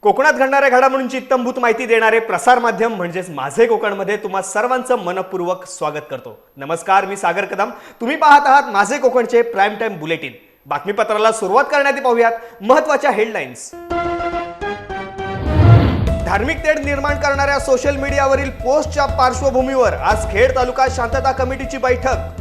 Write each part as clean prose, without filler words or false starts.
कोकणात घडणाऱ्या घडामोडींची इत्थंभूत माहिती देणारे प्रसार माध्यम म्हणजेच माझे कोकणमध्ये तुम्हा सर्वांचं मनपूर्वक स्वागत करतो। नमस्कार, मी सागर कदम। तुम्ही पाहत आहात माझे कोकणचे प्राइम टाइम बुलेटिन। बातमीपत्राला सुरुवात करण्याआधी पाहूयात महत्त्वाच्या हेडलाईन्स। धार्मिक तेढ निर्माण करणाऱ्या सोशल मीडियावरील पोस्टच्या पार्श्वभूमीवर आज खेड तालुका शांतता कमिटीची बैठक।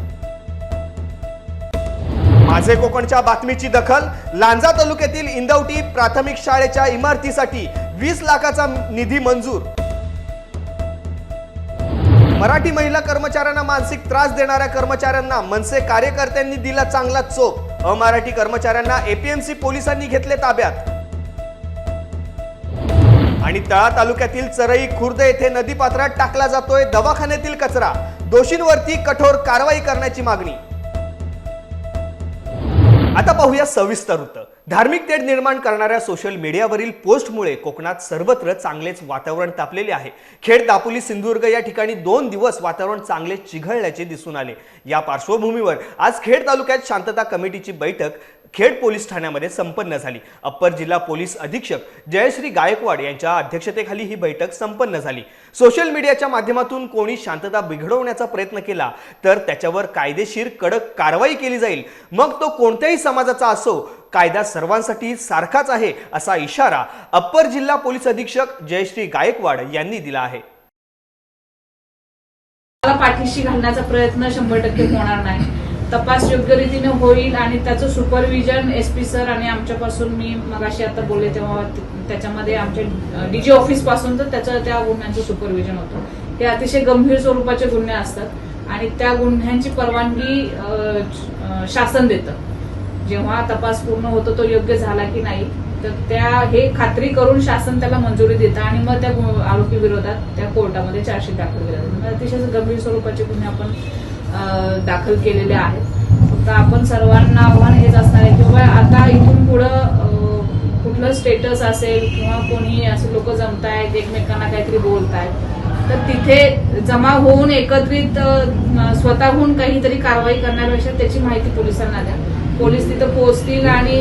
माझे कोकणच्या बातमीची दखल। लांजा तालुक्यातील इंदवटी प्राथमिक शाळेच्या इमारतीसाठी 20 लाखाचा निधी मंजूर। मराठी महिला कर्मचाऱ्यांना मानसिक त्रास देणाऱ्या कर्मचाऱ्यांना मनसे कार्यकर्त्यांनी दिला चांगला चोप। अमराठी कर्मचाऱ्यांना एपीएमसी पोलिसांनी घेतले ताब्यात। आणि तळा तालुक्यातील चरई खुर्द येथे नदीपात्रात टाकला जातोय दवाखान्यातील कचरा। दोषींवरती कठोर कारवाई करण्याची मागणी। आता पाहूया सविस्तर वृत्त। धार्मिक तेढ निर्माण करणाऱ्या सोशल मीडियावरील पोस्टमुळे कोकणात सर्वत्र चांगलेच वातावरण तापलेले आहे। खेड, दापोली, सिंधुदुर्ग या ठिकाणी 2 दिवस वातावरण चांगले चिघळल्याचे दिसून आले। या पार्श्वभूमीवर आज खेड तालुक्यात शांतता कमिटीची बैठक खेड पोलीस ठाण्यामध्ये संपन्न झाली। अप्पर जिल्हा पोलीस अधीक्षक जयश्री गायकवाड यांच्या अध्यक्षतेखाली ही बैठक संपन्न झाली। सोशल मीडियाच्या माध्यमातून कोणी शांतता बिघडवण्याचा प्रयत्न केला तर त्याच्यावर कायदेशीर कडक कारवाई केली जाईल, मग तो कोणत्याही समाजाचा असो। कायदा सर्वांसाठी सारखाच आहे असा इशारा अप्पर जिल्हा पोलीस अधीक्षक जयश्री गायकवाड यांनी दिला आहे। पाठीशी घालण्याचा प्रयत्न 100% होणार नाही। तपास योग्य रीतीने होईल आणि त्याचं सुपरविजन एसपी सर आणि आमच्यापासून, मी मगाशी आता बोलले तेव्हा त्याच्यामध्ये आमच्या डीजी ऑफिस पासून तर त्या गुन्ह्यांचं सुपरविजन होतं। हे अतिशय गंभीर स्वरूपाचे गुन्हे असतात आणि त्या गुन्ह्यांची परवानगी शासन देतं। जेव्हा तपास पूर्ण होतो तो योग्य झाला की नाही तर हे खात्री करून शासन त्याला मंजुरी देतं आणि मग त्या आरोपी विरोधात त्या कोर्टामध्ये चार्जशीट दाखल केला जातो। अतिशय गंभीर स्वरूपाचे गुन्हे आपण दाखल केलेले आहेत। फक्त आपण सर्वांना आव्हान हेच असणार आहे की आता इथून पुढं कुठलं स्टेटस असेल किंवा कोणी असे लोक जमतायत एकमेकांना काहीतरी बोलतायत तर तिथे जमा होऊन एकत्रित स्वतःहून काहीतरी कारवाई करण्यापेक्षा त्याची माहिती पोलिसांना द्या। पोलीस तिथं पोहोचतील आणि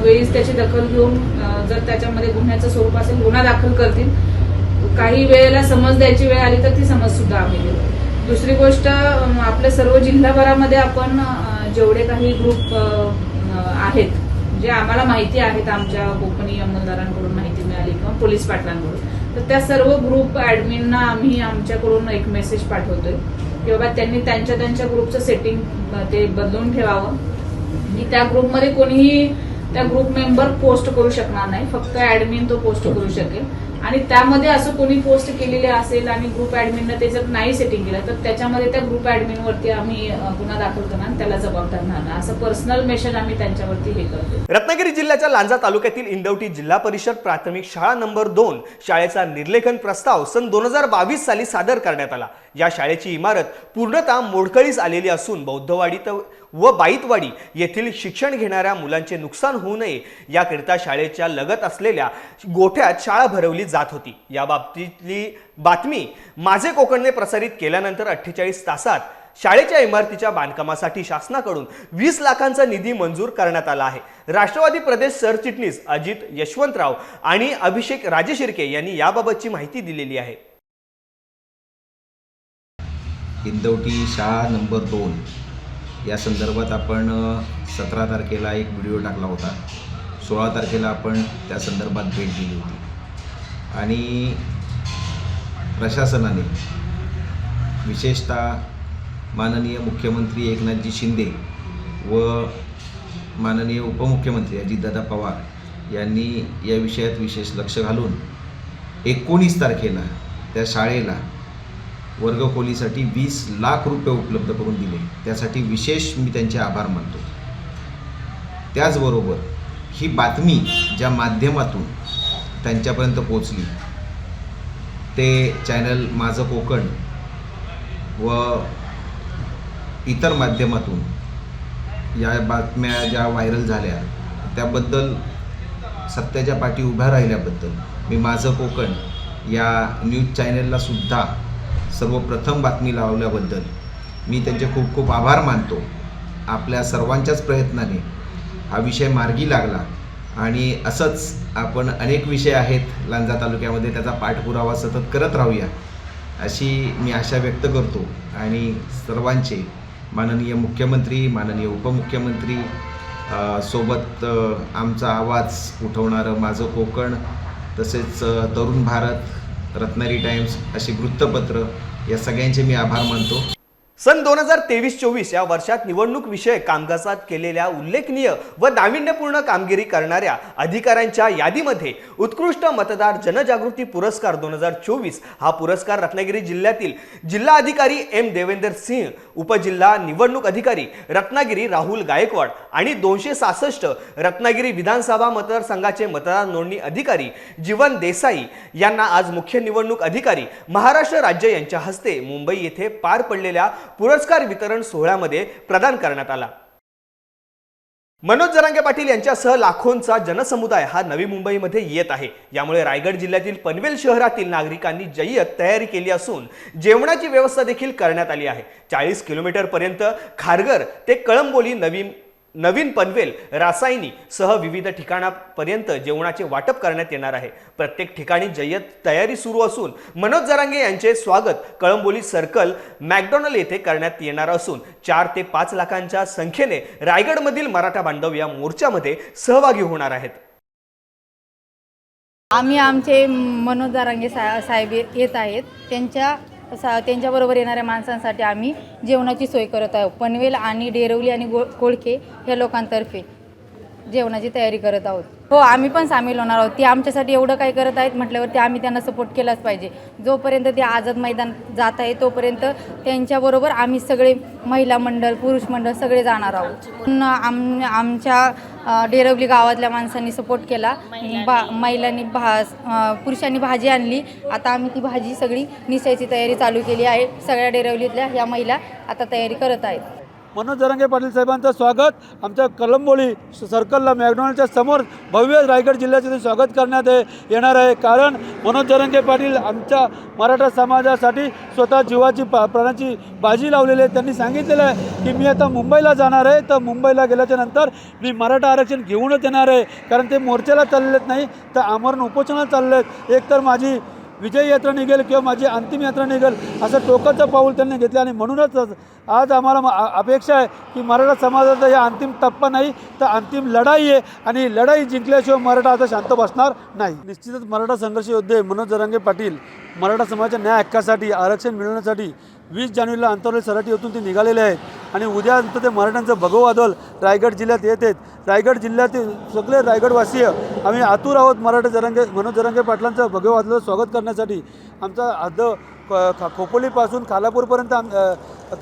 वेळीच त्याची दखल घेऊन जर त्याच्यामध्ये गुन्ह्याचं स्वरूप असेल गुन्हा दाखल करतील। काही वेळेला समज द्यायची वेळ आली तर ती समज सुद्धा आम्ही देऊ। दुसरी गोष्ट, आपल्या सर्व जिल्हाभरामध्ये आपण जेवढे काही ग्रुप आहेत जे आम्हाला माहिती आहेत, आमच्या कोकणी अंमलदारांकडून माहिती मिळाली किंवा पोलीस पाटलांकडून, तर त्या सर्व ग्रुप ऍडमिनना आम्ही आमच्याकडून एक मेसेज पाठवतोय की बाबा त्यांनी त्यांच्या ग्रुपचं सेटिंग ते बदलून ठेवावं आणि त्या ग्रुपमध्ये कोणीही त्या ग्रुप मेंबर पोस्ट करू शकणार नाही, फक्त ऍडमिन तो पोस्ट करू शकेल। आणि त्यामध्ये असं कोणी पोस्ट केलेले असेल आणि ग्रुप ऍडमिनने ते जर नाही सेटिंग केलं तर त्याच्यामध्ये त्या ग्रुप ऍडमिनवरती आम्ही गुन्हा दाखल करणार, त्याला जबाबदार राहणार, असं पर्सनल मेसेज आम्ही त्यांच्यावरती हे करतो। रत्नागिरी जिल्ह्याच्या लांजा तालुक्यातील इंदवटी जिल्हा परिषद प्राथमिक शाळा नंबर 2 शाळेचा निर्लेखन प्रस्ताव सन 2022 साली सादर करण्यात आला। या शाळेची इमारत पूर्णतः मोडकळीस आलेली असून बौद्धवाडी व बाईतवाडी येथील शिक्षण घेणाऱ्या मुलांचे नुकसान होऊ नये याकरिता शाळेच्या लगत असलेल्या गोठ्यात शाळा भरवली जात होती। या बाबतीतली बातमी माझे कोकणने प्रसारित केल्यानंतर 48 तासात शाळेच्या इमारतीच्या बांधकामासाठी शासनाकडून 20 लाखांचा निधी मंजूर करण्यात आला आहे। राष्ट्रवादी प्रदेश सरचिटणीस अजित यशवंतराव आणि अभिषेक राजेशिर्के यांनी याबाबतची माहिती दिलेली आहे। इंदवटी शाळा नंबर 2 या संदर्भात आपण 17 तारखेला एक व्हिडिओ टाकला होता। 16 तारखेला आपण त्या संदर्भात भेट दिली होती आणि प्रशासनाने विशेषतः माननीय मुख्यमंत्री एकनाथजी शिंदे व माननीय उपमुख्यमंत्री अजितदादा पवार यांनी या विषयात विशेष लक्ष घालून 19 तारखेला त्या शाळेला वर्गखोलीसाठी 20 लाख रुपये उपलब्ध करून दिले। त्यासाठी विशेष मी त्यांचे आभार मानतो। त्याचबरोबर ही बातमी ज्या माध्यमातून त्यांच्यापर्यंत पोहोचली ते चॅनल माझं कोकण व इतर माध्यमातून या बातम्या ज्या व्हायरल झाल्या त्याबद्दल सत्याच्या पाठी उभ्या राहिल्याबद्दल मी माझं कोकण या न्यूज चॅनलला सुद्धा सर्वप्रथम बातमी लावल्याबद्दल मी त्यांचे खूप खूप आभार मानतो। आपल्या सर्वांच्याच प्रयत्नाने हा विषय मार्गी लागला आणि असंच आपण अनेक विषय आहेत लांजा तालुक्यामध्ये, त्याचा पाठपुरावा सतत करत राहूया अशी मी आशा व्यक्त करतो. आणि सर्वांचे माननीय मुख्यमंत्री, माननीय उपमुख्यमंत्री सोबत आमचा आवाज उठवणारं माझं कोकण, तसेच तरुण भारत, रत्नागिरी टाइम्स अशी वृत्तपत्र, या सगळ्यांचे मी आभार मानतो. सन 2023-24 या वर्षात निवडणूक विषयक कामकाजात केलेल्या उल्लेखनीय व नाविन्यपूर्ण कामगिरी करणाऱ्या अधिकाऱ्यांच्या यादीमध्ये उत्कृष्ट मतदार जनजागृती पुरस्कार 2024 हा पुरस्कार रत्नागिरी जिल्ह्यातील जिल्हा अधिकारी एम देवेंदर सिंह, उपजिल्हा निवडणूक अधिकारी रत्नागिरी राहुल गायकवाड आणि 266 रत्नागिरी विधानसभा मतदारसंघाचे मतदार नोंदणी अधिकारी जीवन देसाई यांना आज मुख्य निवडणूक अधिकारी महाराष्ट्र राज्य यांच्या हस्ते मुंबई येथे पार पडलेल्या पुरस्कार वितरण सोहळ्यामध्ये प्रदान करण्यात आला. मनोज जरांगे पाटील यांच्यासह लाखोंचा जनसमुदाय हा नवी मुंबईमध्ये येत आहे. यामुळे रायगड जिल्ह्यातील पनवेल शहरातील नागरिकांनी जय्यत तयारी केली असून जेवणाची व्यवस्था देखील करण्यात आली आहे. 40 किलोमीटर पर्यंत खारघर ते कळंबोली, नवीन पनवेल, रासायनी सह विविध ठिकाणापर्यंत जेवणाचे वाटप करण्यात येणार आहे. प्रत्येक ठिकाणी जय्यत तयारी सुरू असून मनोज जरांगे यांचे स्वागत कळंबोली सर्कल मॅकडॉनल्ड येथे करण्यात येणार असून 4 ते 5 लाखांच्या संख्येने रायगडमधील मराठा बांधव या मोर्चामध्ये सहभागी होणार आहेत. आम्ही आमचे मनोज जरांगे साहेब येत आहेत, त्यांच्याबरोबर येणाऱ्या माणसांसाठी आम्ही जेवणाची सोय करत आहोत. पनवेल आणि डेरवली आणि कोळके ह्या लोकांतर्फे जेवणाची तयारी करत आहोत. हो, आम्ही पण सामील होणार आहोत. ते आमच्यासाठी एवढं काय करत आहेत म्हटल्यावर आम्ही त्यांना सपोर्ट केलाच पाहिजे. जोपर्यंत ते आझाद मैदान जात आहे तोपर्यंत त्यांच्याबरोबर आम्ही सगळे महिला मंडळ, पुरुष मंडळ सगळे जाणार आहोत. आमच्या डेरवली गावातल्या माणसांनी सपोर्ट केला. महिलांनी पुरुषांनी भाजी आणली. आता आम्ही ती भाजी सगळी निसायची तयारी चालू केली आहे. सगळ्या डेरवलीतल्या ह्या महिला आता तयारी करत आहेत. मनोज जरांगे पाटील साहेबांचं स्वागत आमच्या कळंबोली सर्कलला मॅकडॉनल्डच्या समोर भव्य रायगड जिल्ह्याचे स्वागत करण्यात येणार आहे. कारण मनोज जरांगे पाटील आमच्या मराठा समाजासाठी स्वतः जीवाची प्राणाची बाजी लावलेली आहे. त्यांनी सांगितलेलं आहे की मी आता मुंबईला जाणार आहे, तर मुंबईला गेल्याच्या नंतर मी मराठा आरक्षण घेऊनच येणार आहे. कारण ते मोर्चाला चाललेत नाही तर आमरण उपोषणाला चाललेत. एक तर माझी विजय यात्रा निघेल किंवा माझी अंतिम यात्रा निघेल असं टोकाचं पाऊल त्यांनी घेतलं. आणि म्हणूनच आज आम्हाला अपेक्षा आहे की मराठा समाजाचा या अंतिम टप्पा नाही तर अंतिम लढाई आहे आणि लढाई जिंकल्याशिवाय मराठा आता शांत बसणार नाही. निश्चितच मराठा संघर्ष योद्धे मनोज जरांगे पाटील मराठा समाजाच्या न्याय हक्कासाठी, आरक्षण मिळवण्यासाठी 20 जानेवारीला अंतरवली सराटी येथून ते निघालेले आहेत. आणि उद्या ते मराठ्यांचं भगव वादळ रायगड जिल्ह्यात येत आहेत. रायगड जिल्ह्यातील सगळे रायगडवासीय आम्ही आतुर आहोत मनोज जरांगे पाटलांचं भगव वादळ स्वागत करण्यासाठी. आमचा हद्द खोपोलीपासून खालापूरपर्यंत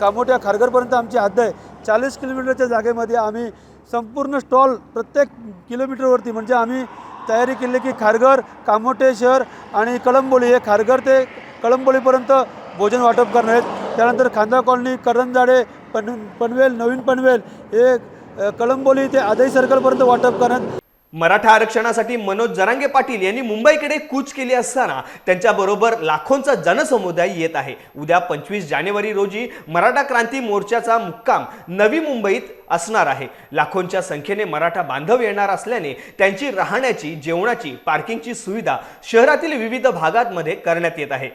कामोट्या खारघरपर्यंत आमची हद्द आहे. 40 किलोमीटरच्या जागेमध्ये आम्ही संपूर्ण स्टॉल प्रत्येक किलोमीटरवरती म्हणजे आम्ही तयारी केली की खारघर, कामोटे शहर आणि कळंबोली हे खारघर ते कळंबोलीपर्यंत भोजन वाटप करणार आहेत. त्यानंतर खांदा कॉलनी, करंजाडे, पनवेल, नवीन पनवेल हे कळंबोली ते आदई सर्कलपर्यंत वाटप करण्यात. मराठा आरक्षणासाठी मनोज जरांगे पाटील यांनी मुंबईकडे कूच केली असताना त्यांच्याबरोबर लाखोंचा जनसमुदाय येत आहे. उद्या 25 जानेवारी रोजी मराठा क्रांती मोर्चाचा मुक्काम नवी मुंबईत असणार आहे. लाखोंच्या संख्येने मराठा बांधव येणार असल्याने त्यांची राहण्याची, जेवणाची, पार्किंगची सुविधा शहरातील विविध भागांमध्ये करण्यात येत आहे.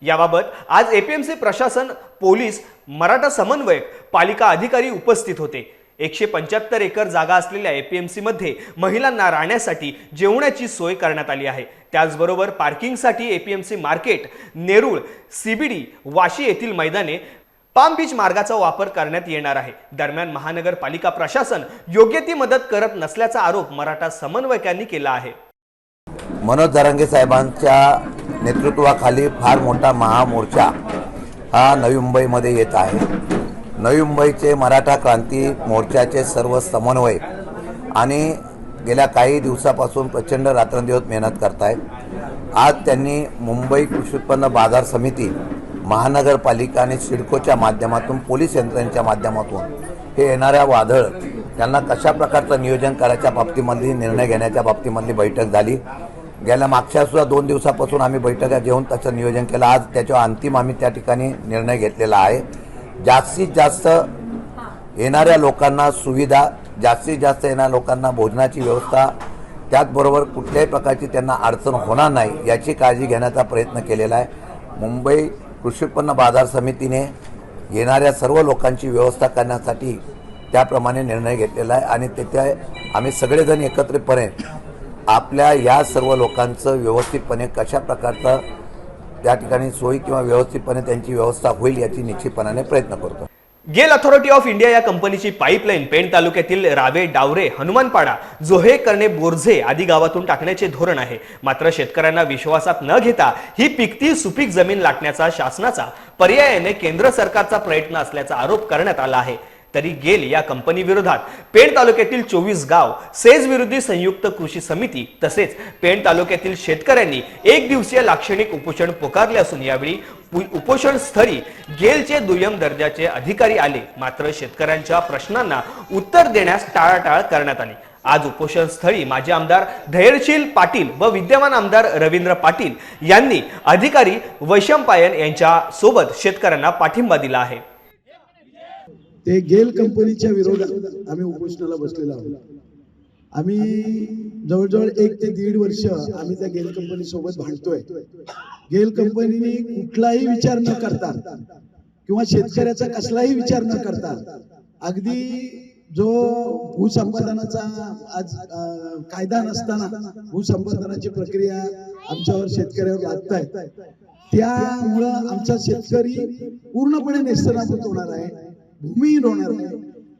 याबाबत आज एपीएमसी प्रशासन, पोलीस, मराठा समन्वयक, पालिका अधिकारी उपस्थित होते. 175 एकर जागा असलेल्या एपीएमसी मध्ये महिलांना राहण्यासाठी जेवणाची सोय करण्यात आली आहे. त्याचबरोबर पार्किंगसाठी APMC market, Nerul, CBD, Vashi येथील मैदाने, पाम बीच मार्गाचा वापर करण्यात येणार आहे. दरम्यान महानगरपालिका प्रशासन योग्य ती मदत करत नसल्याचा आरोप मराठा समन्वयकांनी केला आहे. मनोज जरांगे साहेबांच्या नेतृत्वाखाली फार मोठा महामोर्चा हा नवी मुंबईमध्ये येत आहे. नवी मुंबईचे मराठा क्रांती मोर्चाचे सर्व समन्वय आणि गेल्या काही दिवसापासून प्रचंड रात्रंदिवस मेहनत करतायत. आज त्यांनी मुंबई कृषी उत्पन्न बाजार समिती, महानगरपालिका आणि सिडकोच्या माध्यमातून, पोलीस यंत्रणेच्या माध्यमातून हे येणाऱ्या वादळ त्यांना कशा प्रकारचं नियोजन करायच्या बाबतीमधली, निर्णय घेण्याच्या बाबतीमधली बैठक झाली. गेल्या मागच्यासुद्धा 2 दिवसापासून आम्ही बैठका घेऊन त्याचं नियोजन केलं. आज त्याच्यावर अंतिम आम्ही त्या ठिकाणी निर्णय घेतलेला आहे. जास्तीत जास्त येणाऱ्या लोकांना सुविधा, जास्तीत जास्त येणाऱ्या लोकांना भोजनाची व्यवस्था त्याचबरोबर कुठल्याही प्रकारची त्यांना अडचण होणार नाही याची काळजी घेण्याचा प्रयत्न केलेला आहे. मुंबई कृषी उत्पन्न बाजार समितीने येणाऱ्या सर्व लोकांची व्यवस्था करण्यासाठी त्याप्रमाणे निर्णय घेतलेला आहे आणि तिथे आम्ही सगळेजण एकत्रितपणे आपल्या या सर्व लोकांचं व्यवस्थितपणे कशा प्रकारचं त्या ठिकाणी सोयी किंवा व्यवस्थितपणे त्यांची व्यवस्था होईल याची निश्चितपणाने प्रयत्न करतो. गेल अथॉरिटी ऑफ इंडिया या कंपनीची पाईपलाईन पेण तालुक्यातील रावे, डावरे, हनुमानपाडा, जोहे, करणे, बोरझे आदी गावातून टाकण्याचे धोरण आहे. मात्र शेतकऱ्यांना विश्वासात न घेता ही पिकती सुपीक जमीन लाटण्याचा शासनाचा पर्यायाने केंद्र सरकारचा प्रयत्न असल्याचा आरोप करण्यात आला आहे. तरी गेल या कंपनी विरोधात पेण तालुक्यातील 24 गाव, सेज विरोधी संयुक्त कृषी समिती तसेच पेण तालुक्यातील शेतकऱ्यांनी एक दिवसीय लाक्षणिक उपोषण पुकारले असून यावेळी उपोषण स्थळी गेलचे दुय्यम दर्जाचे अधिकारी आले. मात्र शेतकऱ्यांच्या प्रश्नांना उत्तर देण्यास टाळाटाळ करण्यात आली. आज उपोषण स्थळी माजी आमदार धैर्यशील पाटील व विद्यमान आमदार रवींद्र पाटील यांनी अधिकारी वैशंपायन यांच्या सोबत शेतकऱ्यांना पाठिंबा दिला आहे. ते गेल कंपनीच्या विरोधात आम्ही उपोषणाला बसलेलो आहोत. आम्ही जवळजवळ 1 ते 1.5 वर्ष आम्ही त्या गेल कंपनी सोबत भांडतोय. गेल कंपनीने कुठलाही विचार न करता किंवा शेतकऱ्याचा कसलाही विचार न करता अगदी जो भूसंपादनाचा आज कायदा नसताना भूसंपादनाची प्रक्रिया आमच्यावर शेतकऱ्यावर लादतायत, त्यामुळं आमचा शेतकरी पूर्णपणे नेस्तनाबूत होणार आहे, भूमिहीन होणार आहे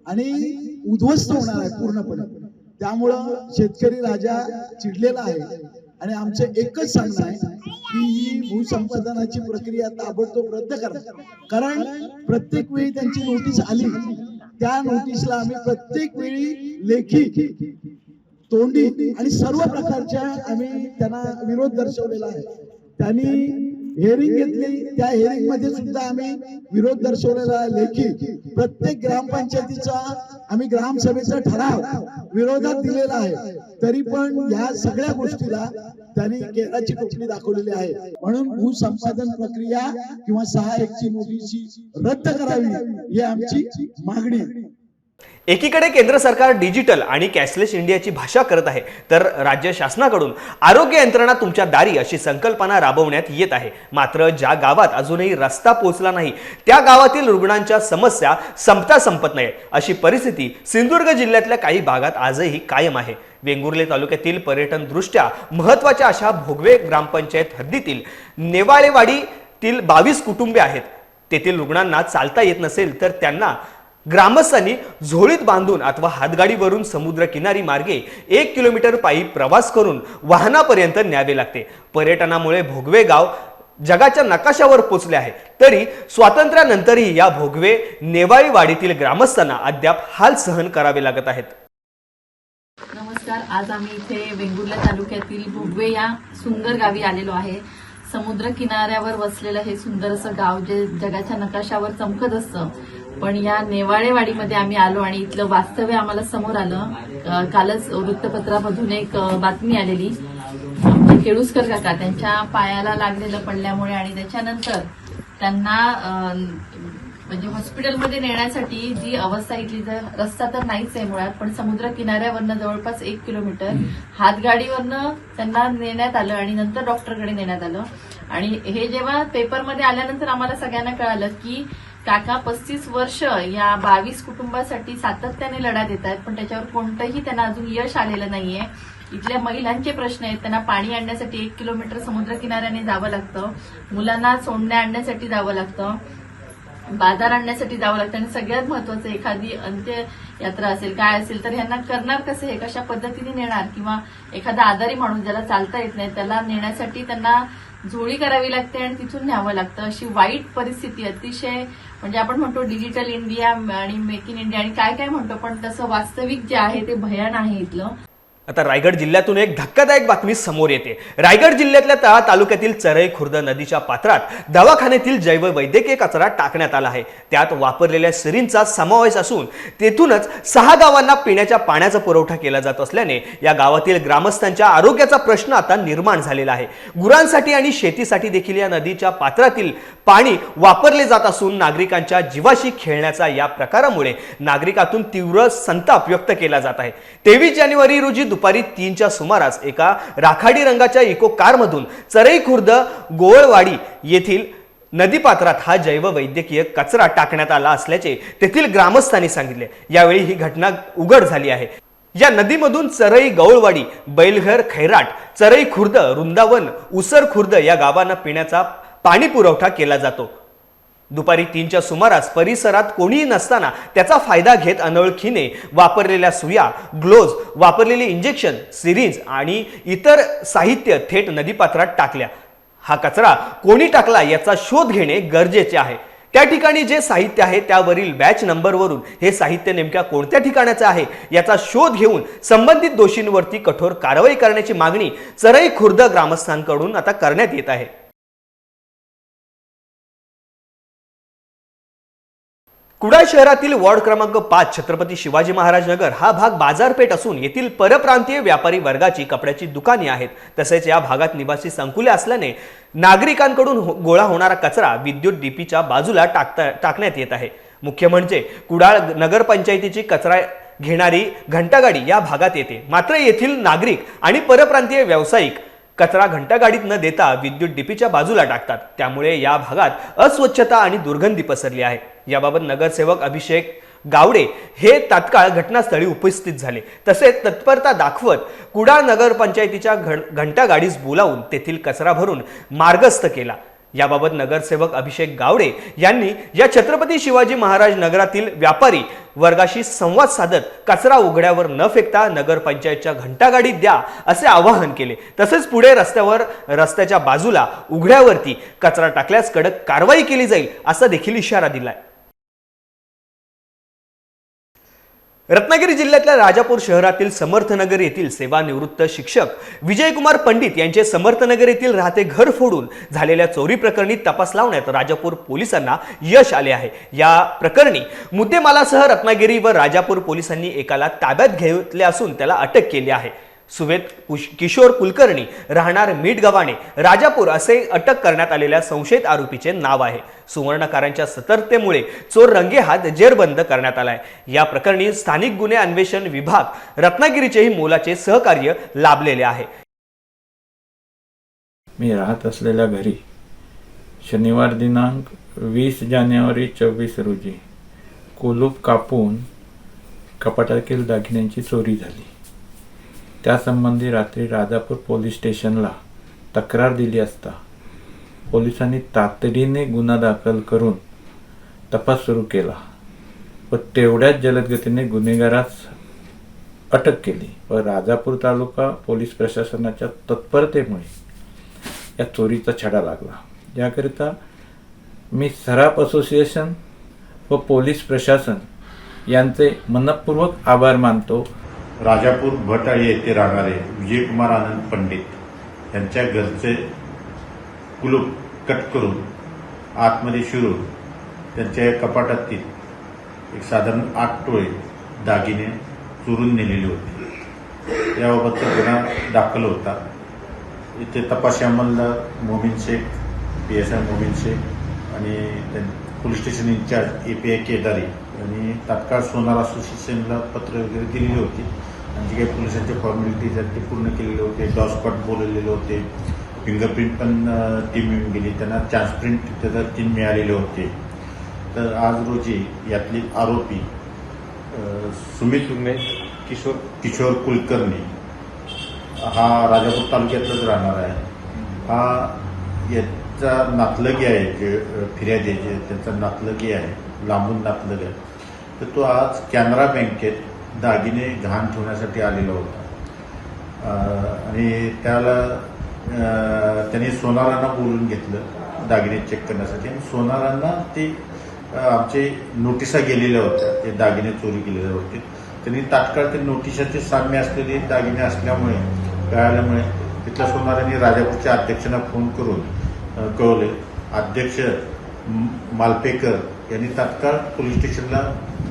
आणि उद्ध्वस्त होणार आहे पूर्णपणे. त्यामुळं शेतकरी राजा चिडलेला आहे आणि आमचं एकच सांगणं आहे की ही भूसंपादनाची प्रक्रिया ताबडतोब रद्द करा. कारण प्रत्येक वेळी त्यांची नोटीस आली, त्या नोटीसला आम्ही प्रत्येक वेळी लेखी, तोंडी आणि सर्व प्रकारच्या आम्ही त्यांना विरोध दर्शवलेला आहे. त्यांनी हेअरिंग घेतली, त्या हेअरिंग मध्ये सुद्धा आम्ही विरोध दर्शवलेला लेखी. प्रत्येक ग्रामपंचायतीचा आम्ही ग्रामसभेचा ठराव विरोधात दिलेला आहे. तरी पण या सगळ्या गोष्टीला त्यांनी केराची टोपली दाखवलेली आहे. म्हणून भूसंपादन प्रक्रिया किंवा 6-1 ची नोटीस रद्द करावी ही आमची मागणी आहे. एकीकडे केंद्र सरकार डिजिटल आणि कॅशलेस इंडियाची भाषा करत आहे, तर राज्य शासनाकडून आरोग्य यंत्रणा तुमच्या दारी अशी संकल्पना राबवण्यात येत आहे. मात्र ज्या गावात अजूनही रस्ता पोहोचला नाही त्या गावातील रुग्णांच्या समस्या संपता संपत नाही अशी परिस्थिती सिंधुदुर्ग जिल्ह्यातल्या काही भागात आजही कायम आहे. वेंगुर्ले तालुक्यातील पर्यटन दृष्ट्या महत्त्वाच्या अशा भोगवे ग्रामपंचायत हद्दीतील नेवाळेवाडीतील 22 कुटुंबे आहेत. तेथील रुग्णांना चालता येत नसेल तर त्यांना ग्रामस्थांनी झोळीत बांधून अथवा हातगाडीवरून समुद्र किनारी मार्गे 1 किलोमीटर पायी प्रवास करून वाहनापर्यंत न्यावे लागते. पर्यटनामुळे भोगवे गाव जगाच्या नकाशावर पोचले आहे, तरी स्वातंत्र्यानंतरही या भोगवे नेवाळीवाडीतील ग्रामस्थांना अद्याप हाल सहन करावे लागत आहेत. नमस्कार. आज आम्ही इथे वेंगुर्ला तालुक्यातील भोगवे या सुंदर गावी आलेलो आहे. समुद्र किनाऱ्यावर वसलेलं हे सुंदर असं गाव जे जगाच्या नकाशावर चमकत असतं, पण या नेवाळेवाडीमध्ये आम्ही आलो आणि इथलं वास्तव्य आम्हाला समोर आलं. कालच वृत्तपत्रामधून एक बातमी आलेली. केळुसकर काका त्यांच्या पायाला लागलेलं पडल्यामुळे आणि त्याच्यानंतर त्यांना म्हणजे हॉस्पिटलमध्ये नेण्यासाठी जी अवस्था इथली, जर रस्ता तर नाहीच आहे मुळात, पण समुद्र किनाऱ्यावरनं जवळपास 1 किलोमीटर हातगाडीवरनं त्यांना नेण्यात आलं आणि नंतर डॉक्टरकडे नेण्यात आलं. आणि हे जेव्हा पेपरमध्ये आल्यानंतर आम्हाला सगळ्यांना कळालं की काका 35 वर्ष या 22 कुटुंबासाठी सातत्याने लढा देत आहेत, पण त्याच्यावर कोणतंही त्यांना अजून यश आलेलं नाहीये. इथल्या महिलांचे प्रश्न आहेत, त्यांना पाणी आणण्यासाठी 1 किलोमीटर समुद्र किनाऱ्याने जावं लागतं, मुलांना सोडण्या आणण्यासाठी जावं लागतं, बाजार आणण्यासाठी जावं लागतं आणि सगळ्यात महत्वाचं एखादी अंत्ययात्रा असेल काय असेल तर ह्यांना करणार कसं, हे कशा पद्धतीने नेणार, किंवा एखादा आजारी माणूस ज्याला चालता येत नाही त्याला नेण्यासाठी त्यांना झोळी करावी लागते आणि तिथून न्यावं लागतं. अशी वाईट परिस्थिती, अतिशय म्हणजे आपण म्हणतो डिजिटल इंडिया आणि मेक इन इंडिया आणि काय काय म्हणतो, पण तसं वास्तविक जे आहे ते भयान आहे इथलं. आता रायगड जिल्ह्यातून एक धक्कादायक बातमी समोर येते. रायगड जिल्ह्यातल्या तळा तालुक्यातील चरई खुर्द नदीच्या पात्रात दवाखान्यातील जैववैद्यकीय कचरा टाकण्यात आला आहे. त्यात वापरलेल्या सिरिंजचा समावेश असून तेथूनच 6 गावांना पिण्याच्या पाण्याचा पुरवठा केला जात असल्याने या गावातील ग्रामस्थांच्या आरोग्याचा प्रश्न आता निर्माण झालेला आहे. गुरांसाठी आणि शेतीसाठी देखील या नदीच्या पात्रातील पाणी वापरले जात असून नागरिकांच्या जीवाशी खेळण्याचा या प्रकारामुळे नागरिकातून तीव्र संताप व्यक्त केला जात आहे. 23 जानेवारी रोजी दुपारी 3च्या सुमारास एका राखाडी रंगाच्या इको कारमधून चरई खुर्द गोवळवाडी येथील नदीपात्रात हा जैववैद्यकीय कचरा टाकण्यात आला असल्याचे तेथील ग्रामस्थांनी सांगितले। यावेळी ही घटना उघड झाली आहे। या नदीमधून चरई गवळवाडी, बैलघर, खैराट, चरई खुर्द, वृंदावन, उसर खुर्द या गावांना पिण्याचा पाणी पुरवठा केला जातो। दुपारी 3च्या सुमारास परिसरात कोणीही नसताना त्याचा फायदा घेत अनोळखीने वापरलेल्या सुया, ग्लोव्ज, वापरलेले इंजेक्शन, सिरिंज आणि इतर साहित्य थेट नदीपात्रात टाकल्या। हा कचरा कोणी टाकला याचा शोध घेणे गरजेचे आहे। त्या ठिकाणी जे साहित्य आहे त्यावरील बॅच नंबरवरून हे साहित्य नेमक्या कोणत्या ठिकाणाचे आहे याचा शोध घेऊन संबंधित दोषींवरती कठोर कारवाई करण्याची मागणी चरई खुर्द ग्रामस्थांकडून आता करण्यात येत आहे। कुडाळ शहरातील वॉर्ड क्रमांक 5 छत्रपती शिवाजी महाराज नगर हा भाग बाजारपेठ असून येथील परप्रांतीय व्यापारी वर्गाची कपड्याची दुकाने आहेत। तसेच या भागात निवासी संकुले असल्याने नागरिकांकडून गोळा होणारा कचरा विद्युत डीपीच्या बाजूला टाकण्यात येत आहे। मुख्य म्हणजे कुडाळ नगरपंचायतीची कचरा घेणारी घंटागाडी या भागात येते, मात्र येथील नागरिक आणि परप्रांतीय व्यावसायिक कचरा घंटागाडीत न देता विद्युत डीपीच्या बाजूला टाकतात। त्यामुळे या भागात अस्वच्छता आणि दुर्गंधी पसरली आहे। याबाबत नगरसेवक अभिषेक गावडे हे तात्काळ घटनास्थळी उपस्थित झाले। तसेच तत्परता दाखवत कुडाळ नगरपंचायतीच्या घंटागाडीस बोलावून तेथील कचरा भरून मार्गस्थ केला। याबाबत नगरसेवक अभिषेक गावडे यांनी या छत्रपती शिवाजी महाराज नगरातील व्यापारी वर्गाशी संवाद साधत कचरा उघड्यावर न फेकता नगरपंचायतच्या घंटागाडीत द्या असे आवाहन केले। तसेच पुढे रस्त्याच्या बाजूला उघड्यावरती कचरा टाकल्यास कडक कारवाई केली जाईल असा देखील इशारा दिलाय। रत्नागिरी जिल्ह्यातल्या राजापूर शहरातील समर्थनगर येथील सेवानिवृत्त शिक्षक विजयकुमार पंडित यांचे समर्थनगर येथील राहते घर फोडून झालेल्या चोरी प्रकरणी तपास लावण्यात राजापूर पोलिसांना यश आले आहे। या प्रकरणी मुद्देमालासह रत्नागिरी व राजापूर पोलिसांनी एकाला ताब्यात घेतले असून त्याला अटक केली आहे। सुवेत किशोर कुलकर्णी राहणार मीठगव्हाणे राजापूर असे अटक करण्यात आलेल्या संशयित आरोपीचे नाव आहे। सुवर्णकारांच्या सतर्कतेमुळे चोर रंगेहात जेरबंद करण्यात आलाय। या प्रकरणी स्थानिक गुन्हे अन्वेषण विभाग रत्नागिरीचेही मोलाचे सहकार्य लाभलेले आहे। मी राहत असलेल्या घरी शनिवार दिनांक 20 जानेवारी 24 रोजी कुलूप कापून कपाटातील दागिन्यांची चोरी झाली। त्यासंबंधी रात्री राजापूर पोलीस स्टेशनला तक्रार दिली असता पोलिसांनी तातडीने गुन्हा दाखल करून तपास सुरू केला व तेवढ्याच जलदगतीने गुन्हेगारास अटक केली व राजापूर तालुका पोलीस प्रशासनाच्या तत्परतेमुळे या चोरीचा छडा लागला। याकरिता मी सराफ असोसिएशन व पोलीस प्रशासन यांचे मनपूर्वक आभार मानतो। राजापूर भटाळी येथे राहणारे विजयकुमार आनंद पंडित यांच्या घरचे कुलूप कट करून आतमध्ये शिरून त्यांच्या कपाटातील एक साधारण 8 टोळे दागिने चोरून नेलेले होते। याबाबतचा गुन्हा दाखल होता। इथे तपासी अंमलदार मोमीन शेख, PSI मोमीन शेख आणि police station in charge API Kedari यांनी तात्काळ सोनार असोसिएशनला पत्र वगैरे दिलेली होती आणि जे काही पोलिसांचे फॉर्मॅलिटीज आहेत ते पूर्ण केलेले होते। डॉग स्पॉट बोलवलेले होते, फिंगरप्रिंट पण टीम येऊन गेली, त्यांना चान्स प्रिंट त्याचा 3 मिळालेले होते। तर आज रोजी यातले आरोपी सुमित किशोर कुलकर्णी हा राजापूर तालुक्यातलाच राहणार आहे। हा याचा नातलगी आहे, जे फिर्यादी जे त्यांचा नातलगी आहे, लांबून नातलग आहे। तर तो आज कॅनरा बँकेत दागिने गहाण ठेवण्यासाठी आलेला होता आणि त्यांनी सोनारांना बोलून घेतलं दागिने चेक करण्यासाठी आणि सोनारांना ते आमचे नोटिसा गेलेल्या होत्या, ते दागिने चोरी केलेले होते। त्यांनी तात्काळ ते नोटिसाचे साम्य असलेले दागिने असल्यामुळे कळाल्यामुळे तिथल्या सोनारांनी राजापूरच्या अध्यक्षांना फोन करून कळवले। अध्यक्ष मालपेकर यांनी तात्काळ पोलीस स्टेशनला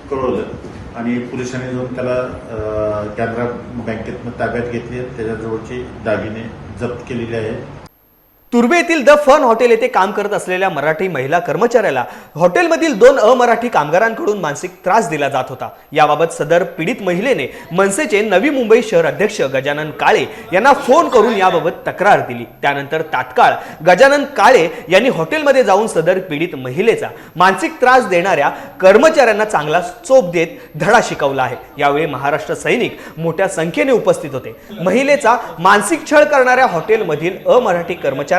कळवलं आणि पोलिसांनी जाऊन त्याला कॅनरा बँकेतनं ताब्यात घेतली, त्याच्याजवळचे दागिने जप्त केलेले आहेत। तुर्भे येथील द फन हॉटेल येथे काम करत असलेल्या मराठी महिला कर्मचाऱ्याला हॉटेलमधील 2 अमराठी कामगारांकडून मानसिक त्रास दिला जात होता। याबाबत सदर पीडित महिलेने मनसेचे नवी मुंबई शहर अध्यक्ष गजानन काळे यांना फोन करून याबाबत तक्रार दिली। त्यानंतर तात्काळ गजानन काळे यांनी हॉटेलमध्ये जाऊन सदर पीडित महिलेचा मानसिक त्रास देणाऱ्या कर्मचाऱ्यांना चांगला चोप देत धडा शिकवला आहे। यावेळी महाराष्ट्र सैनिक मोठ्या संख्येने उपस्थित होते। महिलेचा मानसिक छळ करणाऱ्या हॉटेलमधील अमराठी कर्मचाऱ्यांना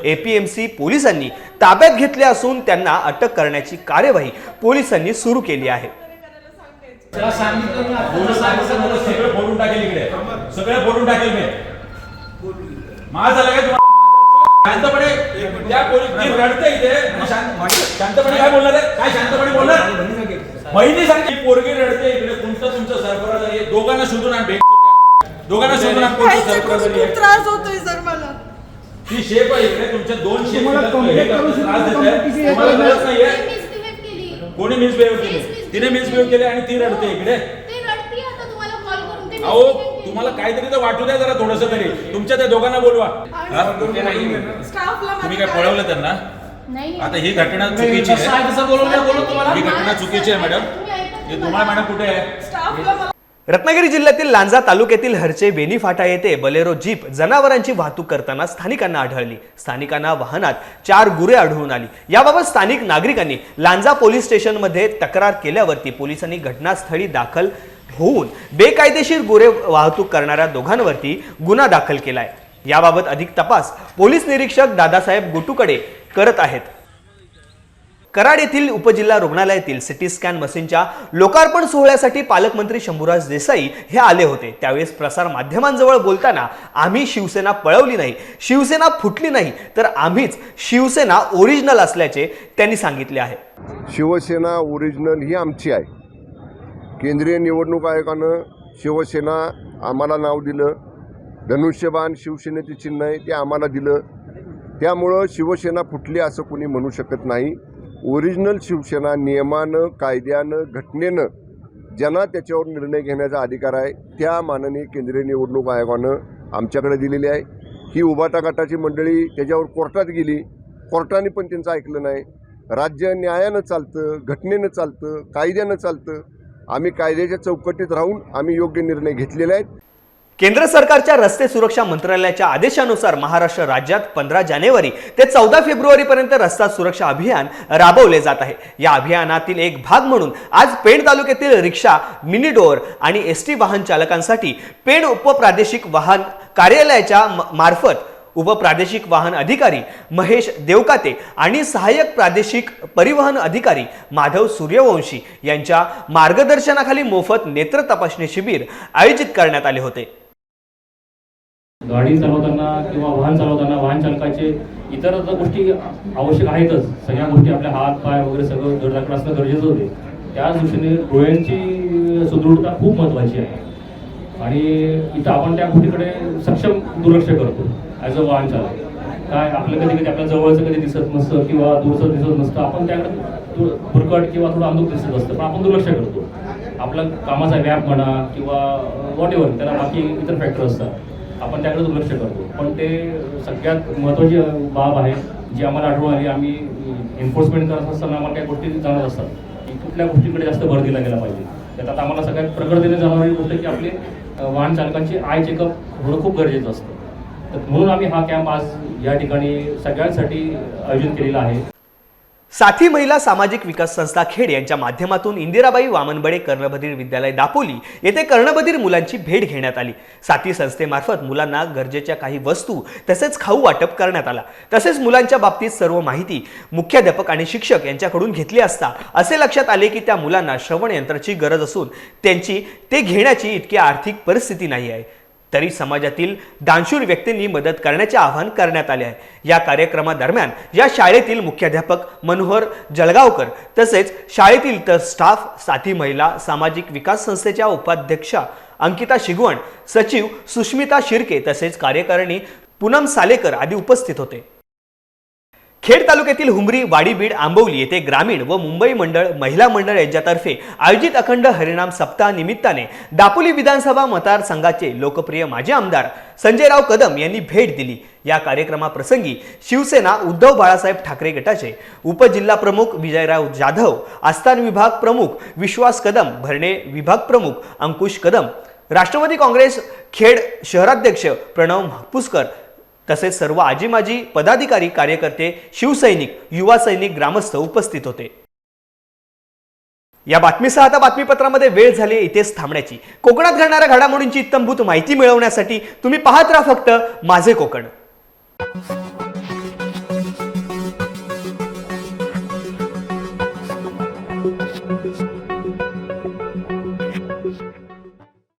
एपीएमसी पोलिसांनी ताब्यात घेतले असून त्यांना अटक करण्याची कार्यवाही पोलिसांनी सुरू केली आहे। सगळं फोडून टाकेल इकडे, सगळं फोडून टाकेल मी। माझं लगेच शांतपणे त्या पोलीस रडते इथे, शांतपणे काय बोलणार आहे? काय शांतपणे बोलणार? बहिणी सांगते पोरगी रडते इकडे, तुमचं सरफराज आहे, दोघांना शोधून आण, दोघांना शोधून आण, कोणतं सरफराज आहे? त्रास होतोय सर मला। ती शेप आहे इकडे, तुमच्या 2 शेप त्रास देत आहे, तुम्हाला कळत नाहीये? कोणी मिसबिहेव केली? तिने मिसबिहेव केले आणि ती रडते इकडे। अहो तुम्हाला काहीतरी तर वाटू द्या जरा थोडंसं तरी, तुमच्या त्या दोघांना बोलवा। तुम्ही काय पळवलं त्यांना? आता ही घटना चुकीची आहे, ही घटना चुकीची आहे मॅडम। हे तुम्हाला मॅडम कुठे आहे? रत्नागिरी जिल्ह्यातील लांजा तालुक्यातील हरचे बेनी फाटा येथे बलेरो जीप जनावरांची वाहतूक करताना स्थानिकांना आढळली। स्थानिकांना वाहनात 4 गुरे आढळून आली। याबाबत स्थानिक नागरिकांनी लांजा पोलीस स्टेशनमध्ये तक्रार केल्यावरती पोलिसांनी घटनास्थळी दाखल होऊन बेकायदेशीर गुरे वाहतूक करणाऱ्या दोघांवरती गुन्हा दाखल केलाय। याबाबत अधिक तपास पोलीस निरीक्षक दादासाहेब गुटूकडे करत आहेत। कराड येथील उपजिल्हा रुग्णालयातील सिटी स्कॅन मशीनच्या लोकार्पण सोहळ्यासाठी पालकमंत्री शंभूराज देसाई हे आले होते। त्यावेळेस प्रसार माध्यमांजवळ बोलताना आम्ही शिवसेना पळवली नाही, शिवसेना फुटली नाही, तर आम्हीच शिवसेना ओरिजिनल असल्याचे त्यांनी सांगितले आहे। शिवसेना ओरिजिनल ही आमची आहे। केंद्रीय निवडणूक आयोगानं शिवसेना आम्हाला नाव दिलं, धनुष्यबाण शिवसेनेचे चिन्ह आहे ते आम्हाला दिलं, त्यामुळं शिवसेना फुटली असं कोणी म्हणू शकत नाही। ओरिजिनल शिवसेना नियमानं, कायद्यानं, घटनेनं ज्यांना त्याच्यावर निर्णय घेण्याचा अधिकार आहे त्या माननीय केंद्रीय निवडणूक आयोगानं आमच्याकडे दिलेली आहे। ही उभाटा गटाची मंडळी त्याच्यावर कोर्टात गेली, कोर्टाने पण त्यांचं ऐकलं नाही। राज्य न्यायानं चालतं, घटनेनं चालतं, कायद्यानं चालतं। आम्ही कायद्याच्या चौकटीत राहून आम्ही योग्य निर्णय घेतलेले आहेत। केंद्र सरकारच्या रस्ते सुरक्षा मंत्रालयाच्या आदेशानुसार महाराष्ट्र राज्यात 15 जानेवारी ते 14 फेब्रुवारी पर्यंत रस्ता सुरक्षा अभियान राबवले जात आहे। या अभियानातील एक भाग म्हणून आज पेण तालुक्यातील रिक्षा, मिनी डोअर आणि एसटी वाहन चालकांसाठी पेण उपप्रादेशिक वाहन कार्यालयाच्या मार्फत उपप्रादेशिक वाहन अधिकारी महेश देवकाते आणि सहाय्यक प्रादेशिक परिवहन अधिकारी माधव सूर्यवंशी यांच्या मार्गदर्शनाखाली मोफत नेत्र तपासणी शिबिर आयोजित करण्यात आले होते। गाडी चालवताना किंवा वाहन चालवताना वाहन चालकाचे इतर गोष्टी आवश्यक आहेतच, सगळ्या गोष्टी आपल्या हात पाय वगैरे सगळं धडधाकड असणं गरजेचं होते। त्याच दृष्टीने डोळ्यांची सुदृढता खूप महत्त्वाची आहे आणि इथं आपण त्या गोष्टीकडे सक्षम दुर्लक्ष करतो ॲज अ वाहन चालक। काय आपलं कधी कधी आपल्या जवळचं कधी दिसत नसतं किंवा दूरचं दिसत नसतं, आपण त्याकडे भुरकट किंवा थोडं अंधुक दिसत असतं, पण आपण दुर्लक्ष करतो। आपला कामाचा व्याप म्हणा किंवा वॉट एव्हर, त्याला बाकी इतर फॅक्टर असतात, आपण त्याकडे दुर्लक्ष करतो। पण ते सगळ्यात महत्त्वाची बाब आहे जी आम्हाला आढळून आली। आम्ही एन्फोर्समेंट करत असताना आम्हाला काही गोष्टी जाणत असतात की कुठल्या गोष्टीकडे जास्त भर दिला गेला पाहिजे। त्यात आम्हाला सगळ्यात प्रकटतेने जाणवणारी गोष्ट की आपले वाहन चालकांचे आय चेकअप होणं खूप गरजेचं असतं। तर म्हणून आम्ही हा कॅम्प आज या ठिकाणी सगळ्यांसाठी आयोजित केलेला आहे। साथी महिला सामाजिक विकास संस्था खेड यांच्या माध्यमातून इंदिराबाई वामनबडे कर्णबधीर विद्यालय दापोली येथे कर्णबधीर मुलांची भेट घेण्यात आली। साथी संस्थेमार्फत मुलांना गरजेच्या काही वस्तू तसेच खाऊ वाटप करण्यात आला। तसेच मुलांच्या बाबतीत सर्व माहिती मुख्याध्यापक आणि शिक्षक यांच्याकडून घेतली असता असे लक्षात आले की त्या मुलांना श्रवण यंत्राची गरज असून त्यांची ते घेण्याची इतकी आर्थिक परिस्थिती नाही आहे। तरी समाजातील दानशूर व्यक्तींनी मदत करण्याचे आवाहन करण्यात आले आहे। या कार्यक्रमादरम्यान या शाळेतील मुख्याध्यापक मनोहर जळगावकर तसेच शाळेतील तर स्टाफ, साथी महिला सामाजिक विकास संस्थेच्या उपाध्यक्षा अंकिता शिगवण, सचिव सुष्मिता शिर्के तसेच कार्यकारिणी पूनम सालेकर आदी उपस्थित होते। खेड तालुक्यातील हुमरी, वाडीबीड, आंबवली येथे ग्रामीण व मुंबई मंडळ महिला मंडळ यांच्यातर्फे आयोजित अखंड हरिनाम सप्ताह निमित्ताने दापोली विधानसभा मतदारसंघाचे लोकप्रिय माजी आमदार संजयराव कदम यांनी भेट दिली। या कार्यक्रमाप्रसंगी शिवसेना उद्धव बाळासाहेब ठाकरे गटाचे उपजिल्हा प्रमुख विजयराव जाधव, आस्थान विभाग प्रमुख विश्वास कदम, भरणे विभाग प्रमुख अंकुश कदम, राष्ट्रवादी काँग्रेस खेड शहराध्यक्ष प्रणव महापुसकर तसेच सर्व आजी माजी पदाधिकारी, कार्यकर्ते, शिवसैनिक, युवा सैनिक, ग्रामस्थ उपस्थित होते। या बातमीसह आता बातमीपत्रामध्ये वेळ झाली इथेच थांबण्याची। कोकणात घडणाऱ्या घडामोडींची इत्थंभूत माहिती मिळवण्यासाठी तुम्ही पाहत राहा फक्त माझे कोकण।